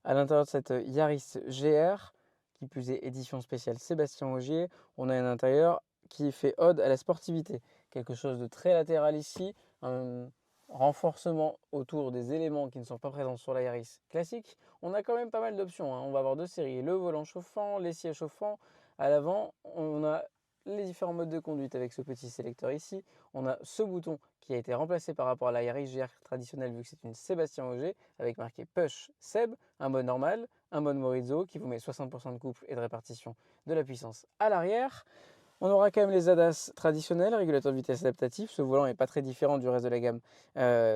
À l'intérieur de cette Yaris GR, qui plus est édition spéciale Sébastien Ogier, on a un intérieur qui fait ode à la sportivité. Quelque chose de très latéral ici, un renforcement autour des éléments qui ne sont pas présents sur la Yaris classique. On a quand même pas mal d'options, hein. On va avoir deux séries, le volant chauffant, les sièges chauffants. À l'avant, on a les différents modes de conduite avec ce petit sélecteur ici. On a ce bouton qui a été remplacé par rapport à la Yaris GR traditionnelle vu que c'est une Sébastien Ogier avec marqué Push Seb, un mode normal, un mode Morizo qui vous met 60% de couple et de répartition de la puissance à l'arrière. On aura quand même les ADAS traditionnels, régulateur de vitesse adaptatif. Ce volant n'est pas très différent du reste de la gamme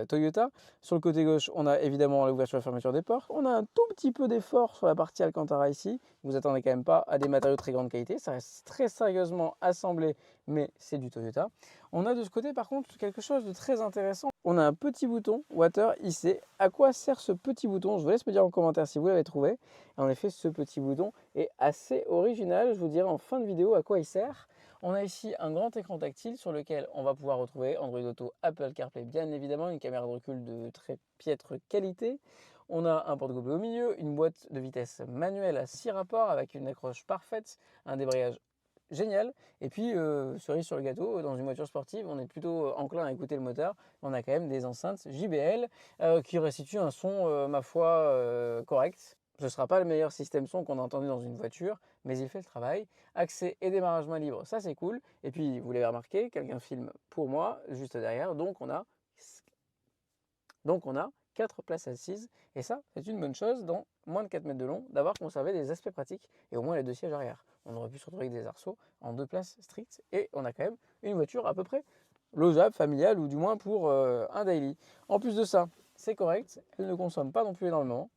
Toyota. Sur le côté gauche, on a évidemment l'ouverture et la fermeture des portes. On a un tout petit peu d'effort sur la partie Alcantara ici. Vous attendez quand même pas à des matériaux de très grande qualité. Ça reste très sérieusement assemblé, mais c'est du Toyota. On a de ce côté par contre quelque chose de très intéressant. On a un petit bouton Water IC. À quoi sert ce petit bouton? Je vous laisse me dire en commentaire si vous l'avez trouvé. En effet, ce petit bouton est assez original. Je vous dirai en fin de vidéo à quoi il sert. On a ici un grand écran tactile sur lequel on va pouvoir retrouver Android Auto, Apple CarPlay, bien évidemment, une caméra de recul de très piètre qualité. On a un porte-gobelet au milieu, une boîte de vitesse manuelle à 6 rapports avec une accroche parfaite, un débrayage génial. Et puis, cerise sur le gâteau, dans une voiture sportive, on est plutôt enclin à écouter le moteur. On a quand même des enceintes JBL qui restituent un son, ma foi, correct. Ce ne sera pas le meilleur système son qu'on a entendu dans une voiture, mais il fait le travail. Accès et démarrage main libre, ça c'est cool. Et puis, vous l'avez remarqué, quelqu'un filme pour moi, juste derrière. Donc on a 4 places assises. Et ça, c'est une bonne chose dans moins de 4 mètres de long, d'avoir conservé des aspects pratiques et au moins les deux sièges arrière. On aurait pu se retrouver avec des arceaux en 2 places strictes. Et on a quand même une voiture à peu près logeable, familiale, ou du moins pour un daily. En plus de ça, c'est correct. Elle ne consomme pas non plus énormément.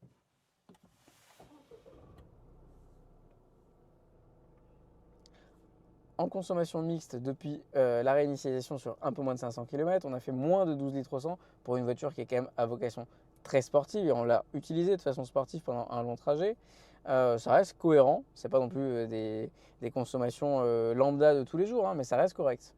En consommation mixte, depuis la réinitialisation sur un peu moins de 500 km, on a fait moins de 12 litres au 100 pour une voiture qui est quand même à vocation très sportive et on l'a utilisée de façon sportive pendant un long trajet. Ça reste cohérent, c'est pas non plus des consommations lambda de tous les jours, hein, mais ça reste correct.